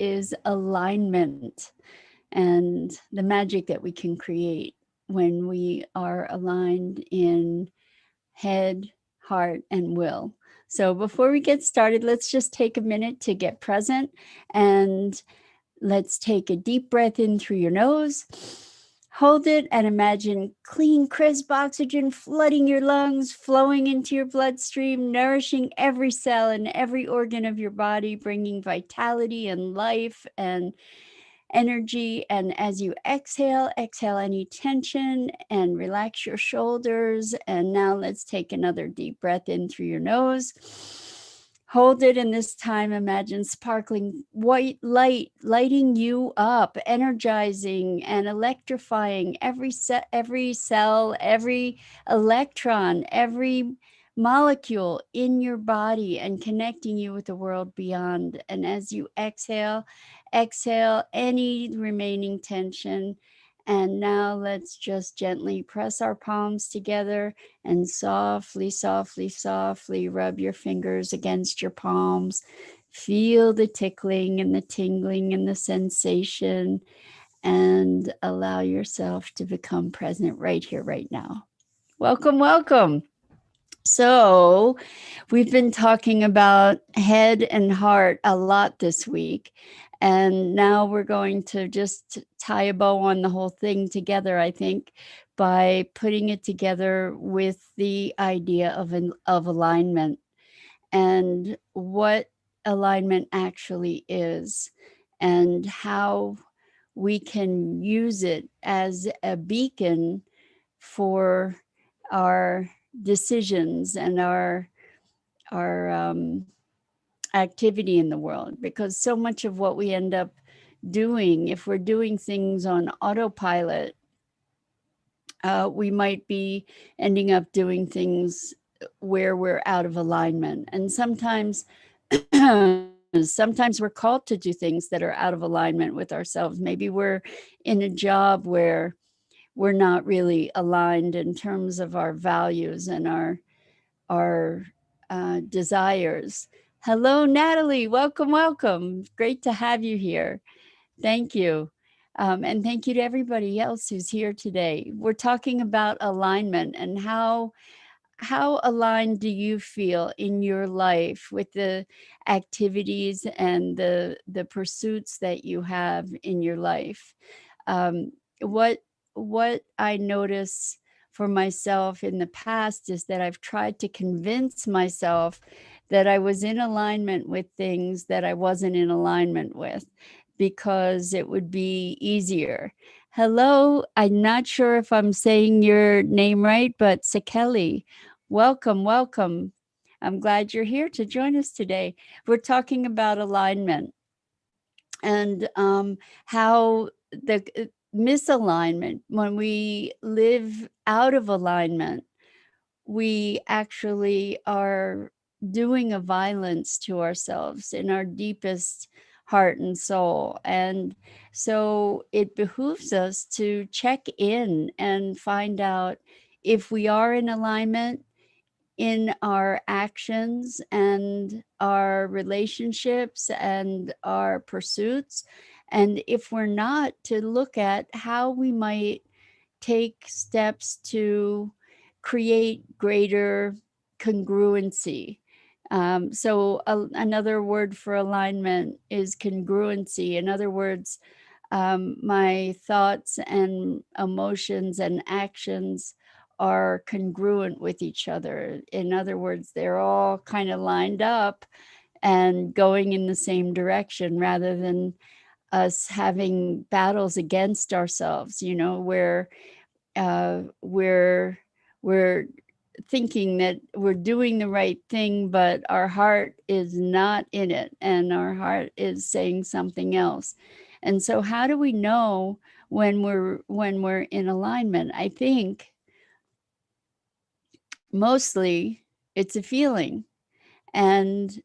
is alignment and the magic that we can create when we are aligned in head, heart, and will. So before we get started, let's just take a minute to get present, and let's take a deep breath in through your nose. Hold it and imagine clean, crisp oxygen flooding your lungs, flowing into your bloodstream, nourishing every cell and every organ of your body, bringing vitality and life and energy. And as you exhale, exhale any tension and relax your shoulders. And now let's take another deep breath in through your nose. Hold it, and this time imagine sparkling white light lighting you up, energizing and electrifying every cell, every electron, every molecule in your body, and connecting you with the world beyond. And as you exhale, exhale any remaining tension. And now let's just gently press our palms together and softly, softly, softly rub your fingers against your palms. Feel the tickling and the tingling and the sensation, and allow yourself to become present right here, right now. Welcome, welcome. So, we've been talking about head and heart a lot this week. And now we're going to just tie a bow on the whole thing together, I think, by putting it together with the idea of alignment and what alignment actually is, and how we can use it as a beacon for our decisions and our activity in the world. Because so much of what we end up doing, if we're doing things on autopilot, we might be ending up doing things where we're out of alignment. And sometimes sometimes we're called to do things that are out of alignment with ourselves. Maybe we're in a job where we're not really aligned in terms of our values and our desires. Hello, Natalie. Welcome, welcome. Great to have you here. Thank you. And thank you to everybody else who's here today. We're talking about alignment and how aligned do you feel in your life with the activities and the pursuits that you have in your life. Um, what I notice for myself in the past is that I've tried to convince myself that I was in alignment with things that I wasn't in alignment with, because it would be easier. Hello, I'm not sure if I'm saying your name right, but Sekeli, welcome, welcome. I'm glad you're here to join us today. We're talking about alignment and how the misalignment, when we live out of alignment, we actually are doing a violence to ourselves in our deepest heart and soul. And so it behooves us to check in and find out if we are in alignment in our actions and our relationships and our pursuits. And if we're not, to look at how we might take steps to create greater congruency. So another word for alignment is congruency. In other words, my thoughts and emotions and actions are congruent with each other. In other words, they're all kind of lined up and going in the same direction, rather than us having battles against ourselves, where we're thinking that we're doing the right thing, but our heart is not in it, and our heart is saying something else. And so, how do we know when we're in alignment? I think mostly it's a feeling, and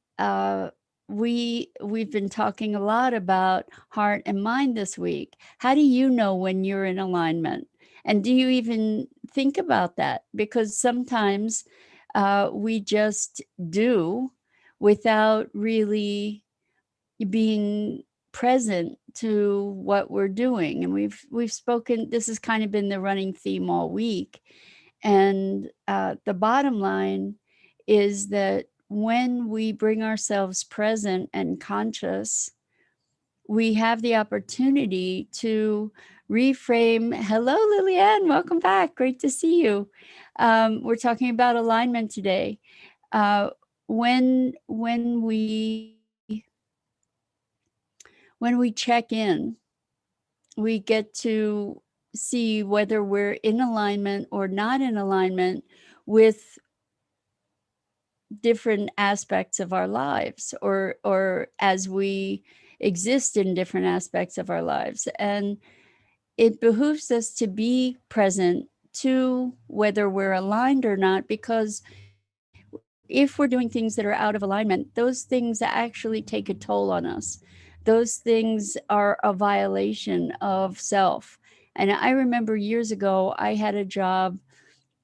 we've been talking a lot about heart and mind this week. How do you know when you're in alignment? And do you even think about that? Because sometimes we just do without really being present to what we're doing. And we've spoken, this has kind of been the running theme all week. And the bottom line is that when we bring ourselves present and conscious, we have the opportunity to reframe. Hello, Lillian, welcome back. Great to see you. We're talking about alignment today. When we check in, we get to see whether we're in alignment or not in alignment with different aspects of our lives, or as we exist in different aspects of our lives. And it behooves us to be present to whether we're aligned or not, because if we're doing things that are out of alignment, those things actually take a toll on us. Those things are a violation of self. And I remember years ago, I had a job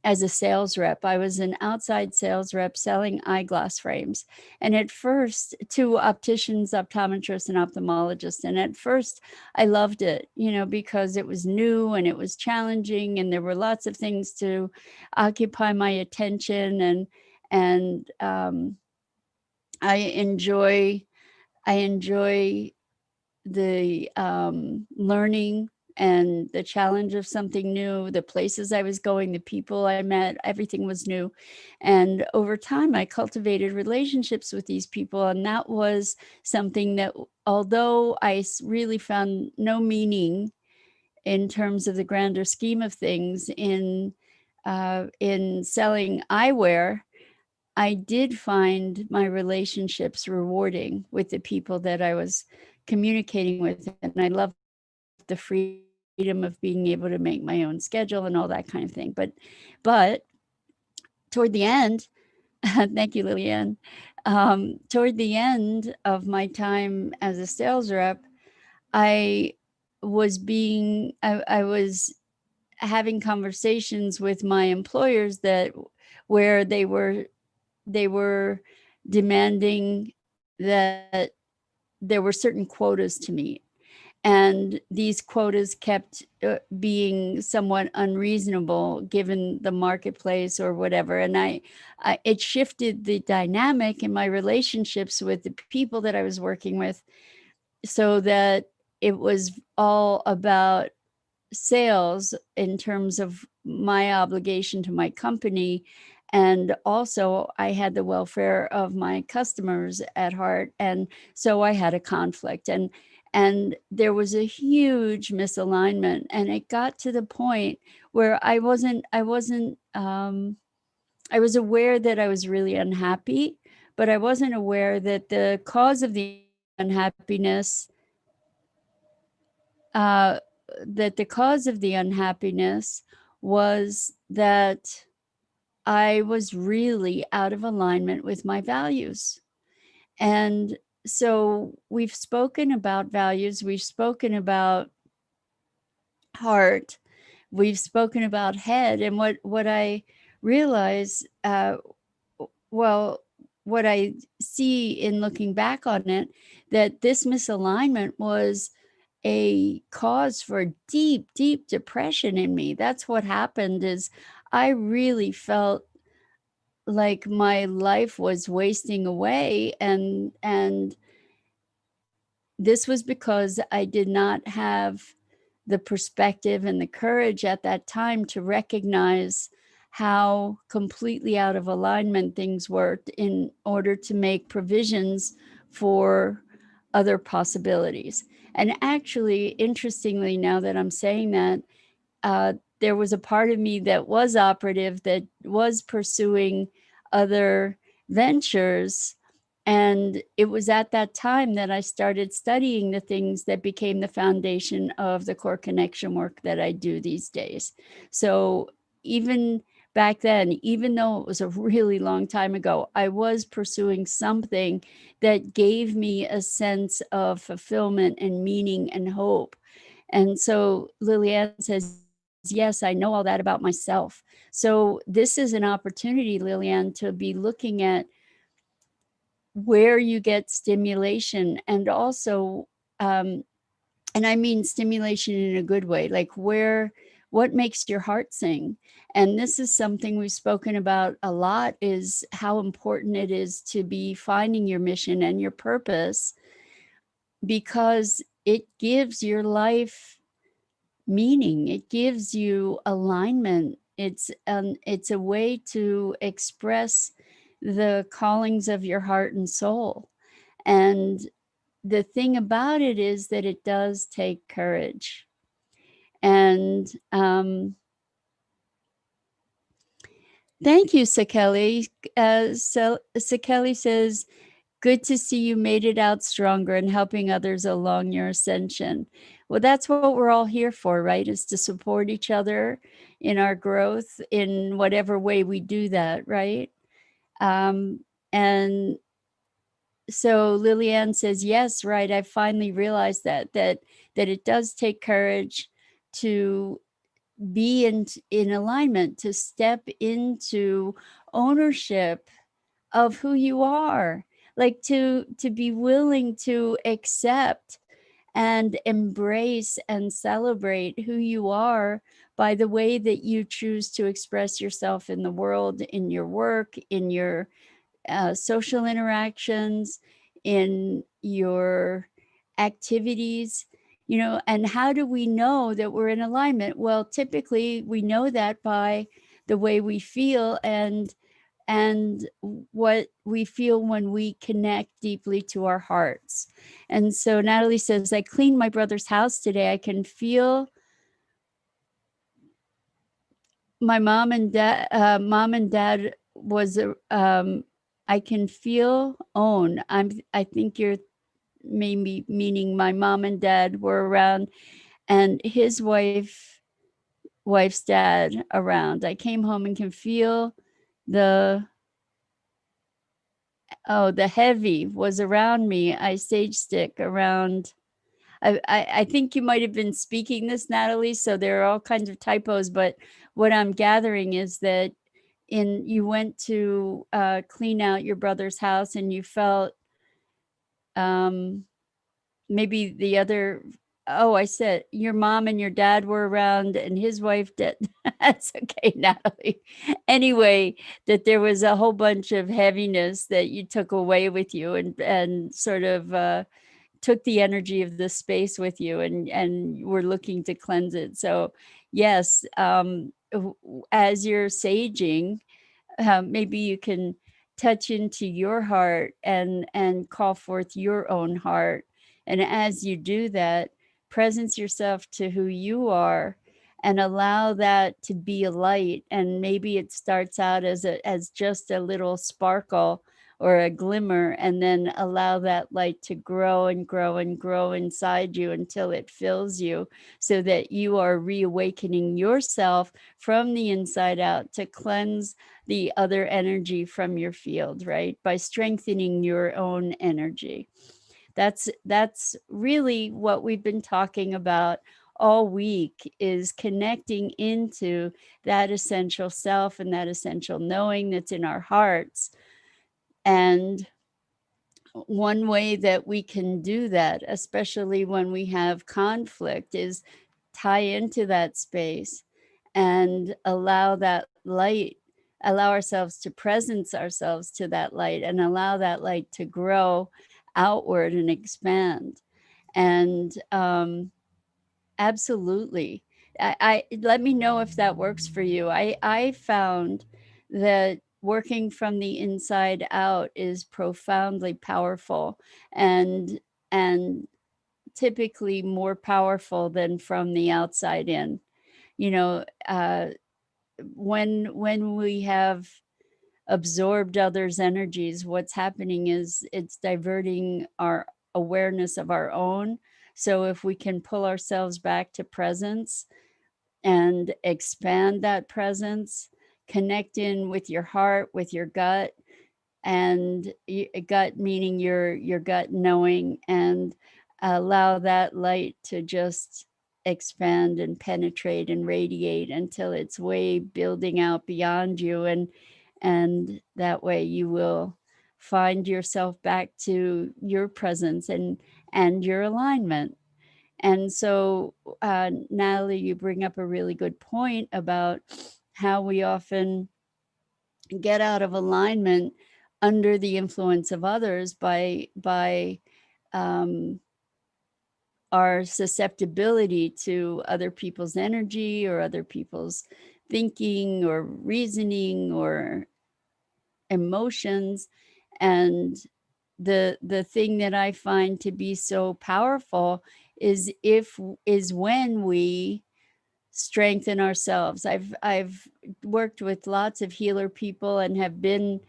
as a sales rep. I was an outside sales rep selling eyeglass frames. And at first, to opticians, optometrists, and ophthalmologists. And at first, I loved it, because it was new and it was challenging, and there were lots of things to occupy my attention. And I enjoy the learning and the challenge of something new, the places I was going, the people I met, everything was new. And over time, I cultivated relationships with these people. And that was something that, although I really found no meaning in terms of the grander scheme of things in selling eyewear, I did find my relationships rewarding with the people that I was communicating with. And I loved the freedom of being able to make my own schedule and all that kind of thing. But toward the end, thank you, Lillian. Toward the end of my time as a sales rep, I I was having conversations with my employers where they were demanding that there were certain quotas to meet. And these quotas kept being somewhat unreasonable given the marketplace or whatever. And it shifted the dynamic in my relationships with the people that I was working with, so that it was all about sales in terms of my obligation to my company. And also, I had the welfare of my customers at heart. And so I had a conflict. And there was a huge misalignment. And it got to the point where I was aware that I was really unhappy, but I wasn't aware that the cause of the unhappiness was that I was really out of alignment with my values. And so we've spoken about values, we've spoken about heart, we've spoken about head. And what I realize, what I see in looking back on it, that this misalignment was a cause for deep, deep depression in me. That's what happened. Is I really felt like my life was wasting away, and this was because I did not have the perspective and the courage at that time to recognize how completely out of alignment things were in order to make provisions for other possibilities. And actually, interestingly, now that I'm saying that, there was a part of me that was operative, that was pursuing other ventures. And it was at that time that I started studying the things that became the foundation of the core connection work that I do these days. So even back then, even though it was a really long time ago, I was pursuing something that gave me a sense of fulfillment and meaning and hope. And so Lillian says, yes, I know all that about myself. So this is an opportunity, Lillian, to be looking at where you get stimulation, and also and I mean stimulation in a good way, like what makes your heart sing? And this is something we've spoken about a lot, is how important it is to be finding your mission and your purpose, because it gives your life meaning. It gives you alignment. It's a way to express the callings of your heart and soul. And the thing about it is that it does take courage. And thank you, Sakeli. Sakeli says, good to see you made it out stronger and helping others along your ascension. Well, that's what we're all here for, right? Is to support each other in our growth in whatever way we do that, right? And so Lillian says, yes, right. I finally realized that it does take courage to be in alignment, to step into ownership of who you are, like to be willing to accept and embrace and celebrate who you are by the way that you choose to express yourself in the world, in your work, in your social interactions, in your activities, and how do we know that we're in alignment? Well, typically we know that by the way we feel and what we feel when we connect deeply to our hearts. And so Natalie says, I cleaned my brother's house today. I can feel my mom and dad was I can feel own. I think you're maybe meaning my mom and dad were around, and his wife's dad around. I came home and can feel the the heavy was around me. I stage stick around. I think you might have been speaking this, Natalie, so there are all kinds of typos, but what I'm gathering is that you went to clean out your brother's house and you felt maybe the other, I said your mom and your dad were around and his wife did. That's okay, Natalie. Anyway, that there was a whole bunch of heaviness that you took away with you and sort of took the energy of the space with you and were looking to cleanse it. So yes, as you're saging, maybe you can touch into your heart and call forth your own heart. And as you do that, presence yourself to who you are and allow that to be a light. And maybe it starts out as just a little sparkle or a glimmer, and then allow that light to grow and grow and grow inside you until it fills you, so that you are reawakening yourself from the inside out to cleanse the other energy from your field, right? By strengthening your own energy. That's really what we've been talking about all week, is connecting into that essential self and that essential knowing that's in our hearts. And one way that we can do that, especially when we have conflict, is tie into that space and allow that light, allow ourselves to presence ourselves to that light and allow that light to grow outward and expand. And absolutely. I let me know if that works for you. I found that working from the inside out is profoundly powerful and typically more powerful than from the outside in. You know, when we have absorbed others' energies, what's happening is it's diverting our awareness of our own. So if we can pull ourselves back to presence and expand that presence, connect in with your heart, with your gut, and gut meaning your gut knowing, and allow that light to just expand and penetrate and radiate until it's way building out beyond you, and that way you will find yourself back to your presence and your alignment. And so, Natalie, you bring up a really good point about how we often get out of alignment under the influence of others by our susceptibility to other people's energy or other people's thinking or reasoning or emotions. And the thing that I find to be so powerful is when we strengthen ourselves. I've worked with lots of healer people and have been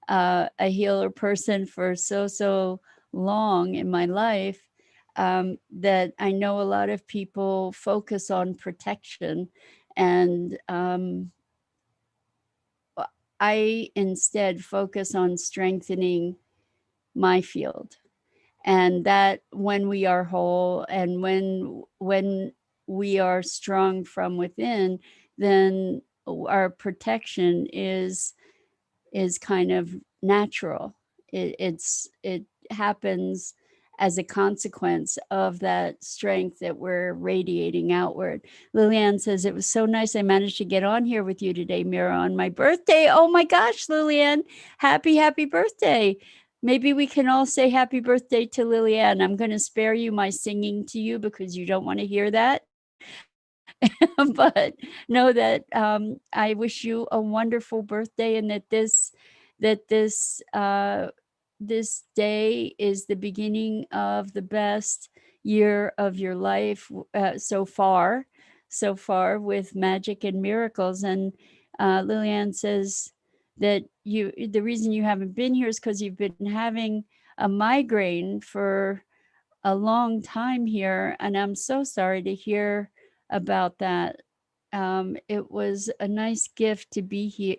a healer person for so long in my life, that I know a lot of people focus on protection, and I instead focus on strengthening my field. And that when we are whole and when we are strong from within, then our protection is kind of natural. It happens as a consequence of that strength that we're radiating outward. Liliane says, it was so nice I managed to get on here with you today, Mira, on my birthday. Oh my gosh, Liliane, happy birthday. Maybe we can all say happy birthday to Liliane. I'm going to spare you my singing to you because you don't want to hear that. But know that I wish you a wonderful birthday, and that this day is the beginning of the best year of your life so far with magic and miracles. And Liliane says that the reason you haven't been here is because you've been having a migraine for a long time here, and I'm so sorry to hear about that. It was a nice gift to be here.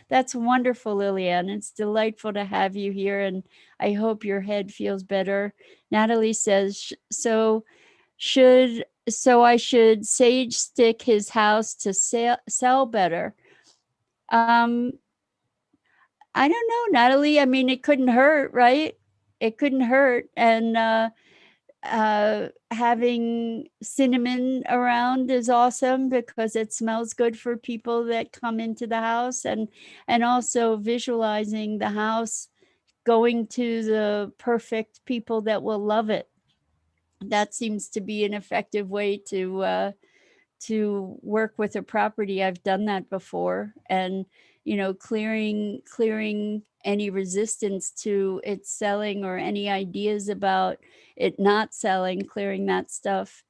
That's wonderful, Liliane. It's delightful to have you here, and I hope your head feels better. Natalie says, I should sage stick his house to sell better. I don't know, Natalie. I mean, it couldn't hurt, right? It couldn't hurt. And having cinnamon around is awesome because it smells good for people that come into the house, and also visualizing the house going to the perfect people that will love it. That seems to be an effective way to work with a property. I've done that before, and clearing any resistance to it selling or any ideas about it not selling, clearing that stuff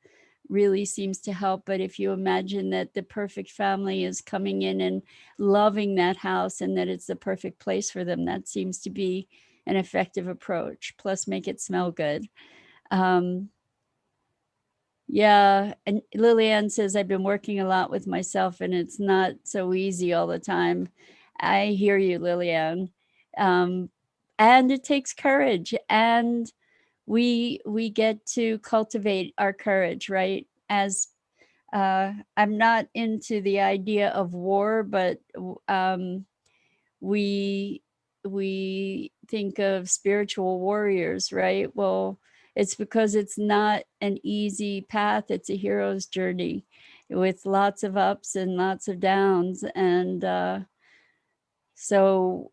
really seems to help. But if you imagine that the perfect family is coming in and loving that house and that it's the perfect place for them, that seems to be an effective approach. Plus, make it smell good. Yeah, and Liliane says, I've been working a lot with myself and it's not so easy all the time. I hear you, Liliane. And it takes courage, and we get to cultivate our courage, right? As I'm not into the idea of war, but we we think of spiritual warriors, right? Well, it's because it's not an easy path. It's a hero's journey with lots of ups and lots of downs. And so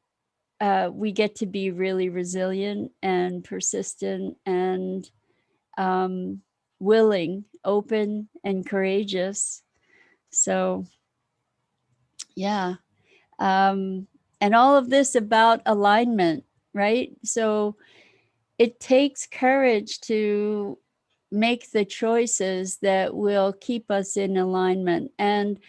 we get to be really resilient and persistent and willing, open, and courageous. So, yeah. And all of this about alignment, right? So it takes courage to make the choices that will keep us in alignment. And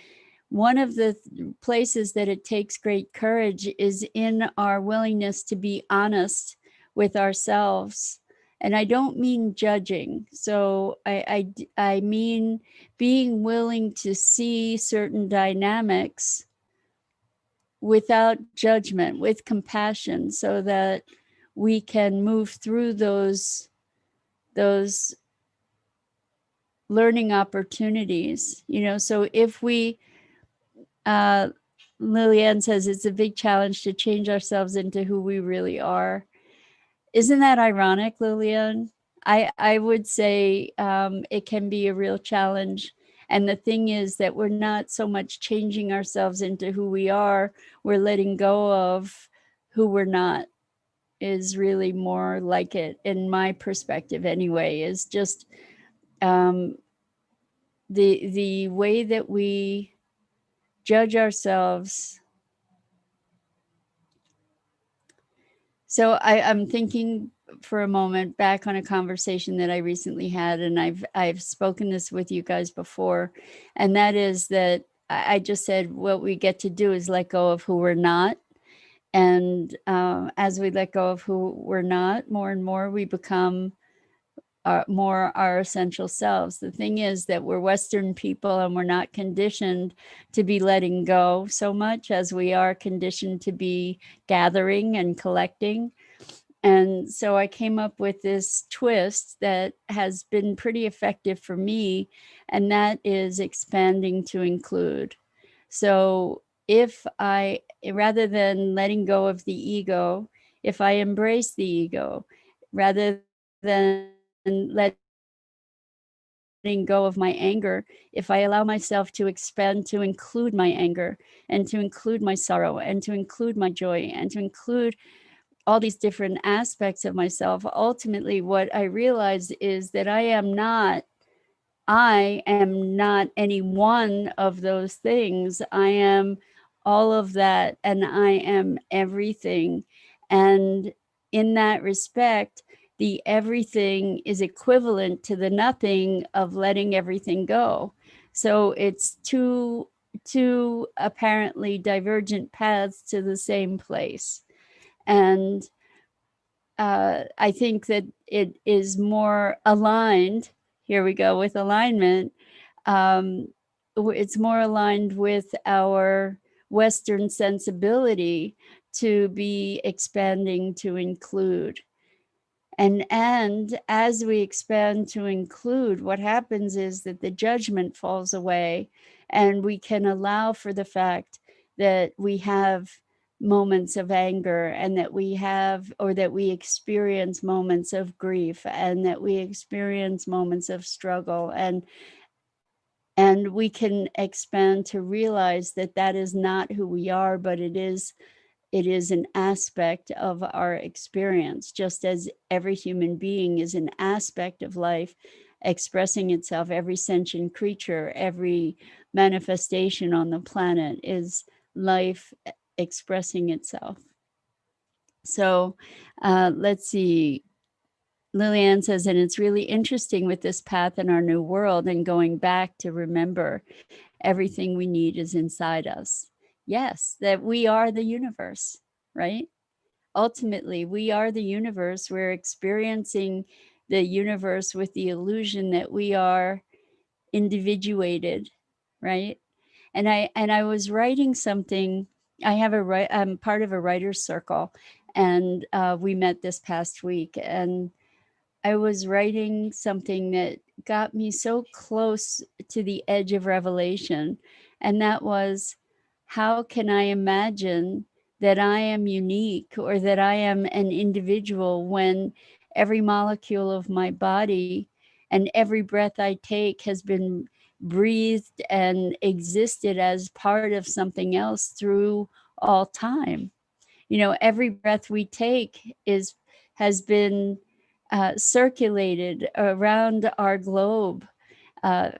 one of the places that it takes great courage is in our willingness to be honest with ourselves. And I don't mean judging. So I mean being willing to see certain dynamics without judgment, with compassion, so that we can move through those learning opportunities. So if we Liliane says it's a big challenge to change ourselves into who we really are. Isn't that ironic, Lillian? I would say it can be a real challenge. And the thing is that we're not so much changing ourselves into who we are, we're letting go of who we're not, is really more like it, in my perspective anyway, is just um, the way that we judge ourselves. So I'm thinking for a moment back on a conversation that I recently had, and I've spoken this with you guys before, and that is that I just said what we get to do is let go of who we're not. And as we let go of who we're not, more and more we become more our essential selves. The thing is that we're Western people and we're not conditioned to be letting go so much as we are conditioned to be gathering and collecting. And so I came up with this twist that has been pretty effective for me, and that is expanding to include. So if I, rather than letting go of the ego, if I embrace the ego, rather than letting go of my anger, if I allow myself to expand to include my anger, and to include my sorrow, and to include my joy, and to include all these different aspects of myself, ultimately what I realized is that I am not any one of those things. I am all of that, and I am everything. And in that respect, the everything is equivalent to the nothing of letting everything go. So it's two apparently divergent paths to the same place. And I think that it is more aligned. Here we go with alignment. Um, it's more aligned with our Western sensibility to be expanding to include. And as we expand to include, what happens is that the judgment falls away, and we can allow for the fact that we have moments of anger, and that we have, or that we experience moments of grief, and that we experience moments of struggle, and we can expand to realize that that is not who we are, but it is an aspect of our experience, just as every human being is an aspect of life expressing itself. Every sentient creature, every manifestation on the planet is life expressing itself. So let's see. Lillian says, and it's really interesting with this path in our new world and going back to remember everything we need is inside us. Yes, that we are the universe, right? Ultimately, we are the universe. We're experiencing the universe with the illusion that we are individuated, right? And I was writing something. I'm part of a writer's circle, and we met this past week, and I was writing something that got me so close to the edge of revelation. And that was, how can I imagine that I am unique, or that I am an individual, when every molecule of my body and every breath I take has been breathed and existed as part of something else through all time? Every breath we take has been circulated around our globe uh,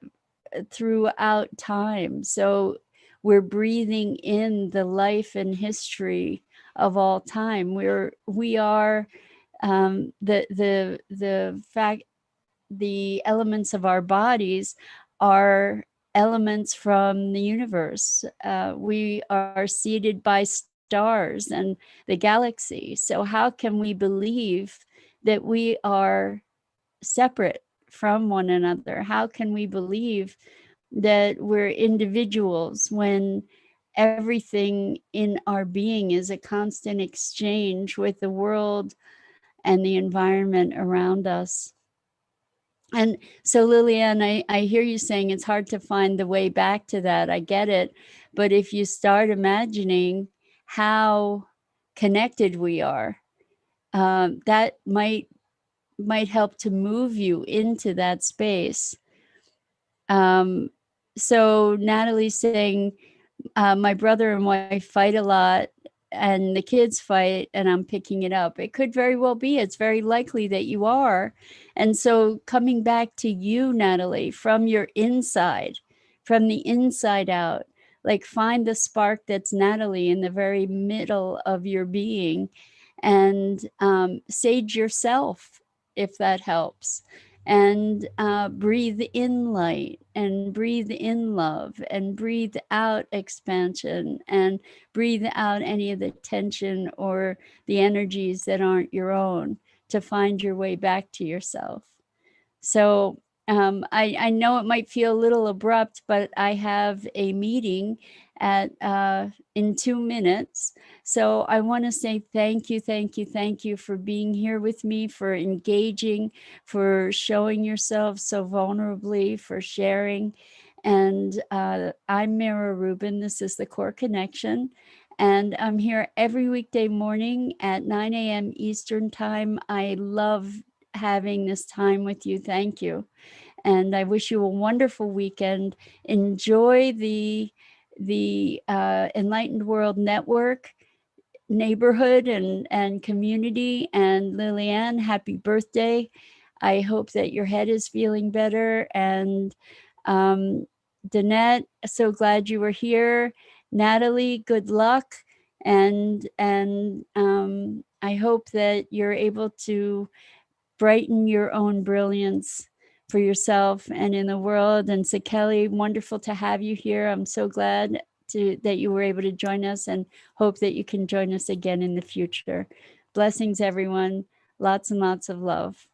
throughout time. So we're breathing in the life and history of all time. We are the fact, the elements of our bodies are elements from the universe. We are seeded by stars and the galaxy. So how can we believe that we are separate from one another? How can we believe that we're individuals when everything in our being is a constant exchange with the world and the environment around us? And so, Lillian, I hear you saying it's hard to find the way back to that. I get it. But if you start imagining how connected we are, that might help to move you into that space. So Natalie's saying, my brother and wife fight a lot and the kids fight and I'm picking it up. It could very well be. It's very likely that you are. And so coming back to you, Natalie, from your inside, from the inside out, like find the spark that's Natalie in the very middle of your being, and sage yourself if that helps, and breathe in light and breathe in love and breathe out expansion and breathe out any of the tension or the energies that aren't your own, to find your way back to yourself. So I know it might feel a little abrupt, but I have a meeting at in 2 minutes. So I want to say thank you, thank you, thank you for being here with me, for engaging, for showing yourself so vulnerably, for sharing. And I'm Mira Rubin. This is the Core Connection. And I'm here every weekday morning at 9 a.m. Eastern Time. I love having this time with you. Thank you. And I wish you a wonderful weekend. Enjoy the Enlightened World Network neighborhood and community. And Liliane, happy birthday. I hope that your head is feeling better. And Danette, so glad you were here. Natalie, good luck. And I hope that you're able to brighten your own brilliance for yourself and in the world. And so, Kelly, wonderful to have you here. I'm so glad that you were able to join us, and hope that you can join us again in the future. Blessings, everyone. Lots and lots of love.